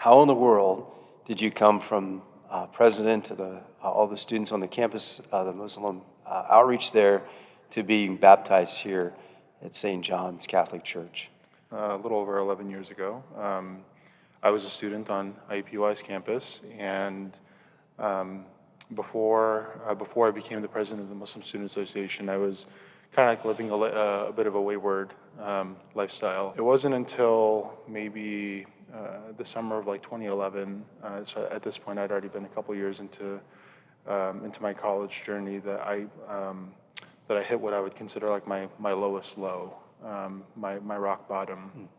how in the world did you come from president to all the students on the campus, the Muslim outreach there, to being baptized here at St. John's Catholic Church? A little over 11 years ago. I was a student on IUPUI's campus, and before I became the president of the Muslim Student Association, I was kind of like living a bit of a wayward lifestyle. It wasn't until maybe the summer of like 2011, so at this point I'd already been a couple years into my college journey, that I hit what I would consider like my lowest low, my rock bottom.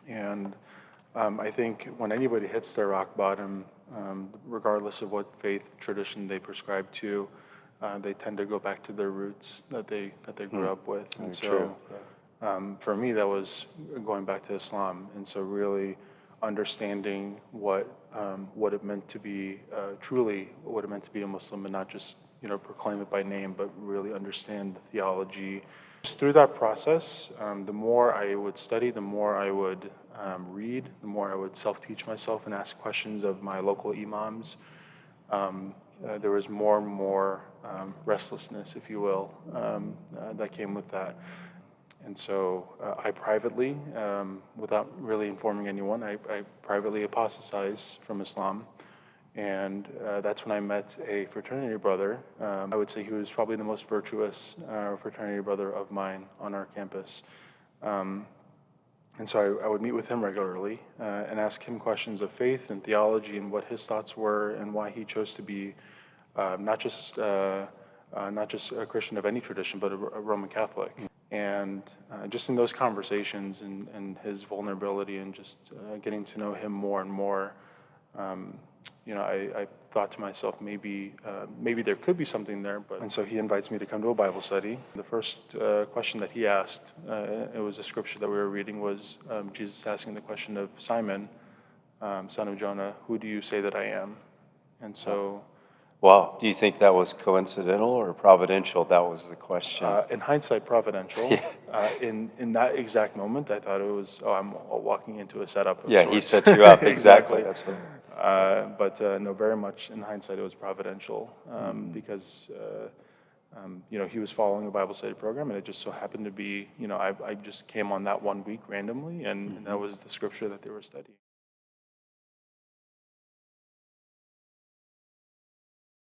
And I think when anybody hits their rock bottom, regardless of what faith tradition they prescribe to, they tend to go back to their roots that they grew up with. And so for me, that was going back to Islam. And so really understanding what it meant to be truly what it meant to be a Muslim, and not just proclaim it by name, but really understand the theology. Just through that process, the more I would study, the more I would read, the more I would self-teach myself and ask questions of my local imams. There was more and more restlessness, if you will, that came with that. And so I privately, without really informing anyone, I privately apostatized from Islam. And that's when I met a fraternity brother. I would say he was probably the most virtuous fraternity brother of mine on our campus. And so I would meet with him regularly and ask him questions of faith and theology and what his thoughts were and why he chose to be not just a Christian of any tradition, but a Roman Catholic. And just in those conversations and his vulnerability and just getting to know him more and more, I thought to myself, maybe there could be something there. And so he invites me to come to a Bible study. The first question that he asked, it was a scripture that we were reading, was Jesus asking the question of Simon, son of Jonah, who do you say that I am? And so... Wow. Do you think that was coincidental or providential? That was the question. In hindsight, providential. In that exact moment, I thought it was, I'm walking into a setup of sorts. He set you up. Exactly. That's what. But no, very much in hindsight, it was providential because he was following a Bible study program, and it just so happened to be, I just came on that one week randomly, and that was the scripture that they were studying.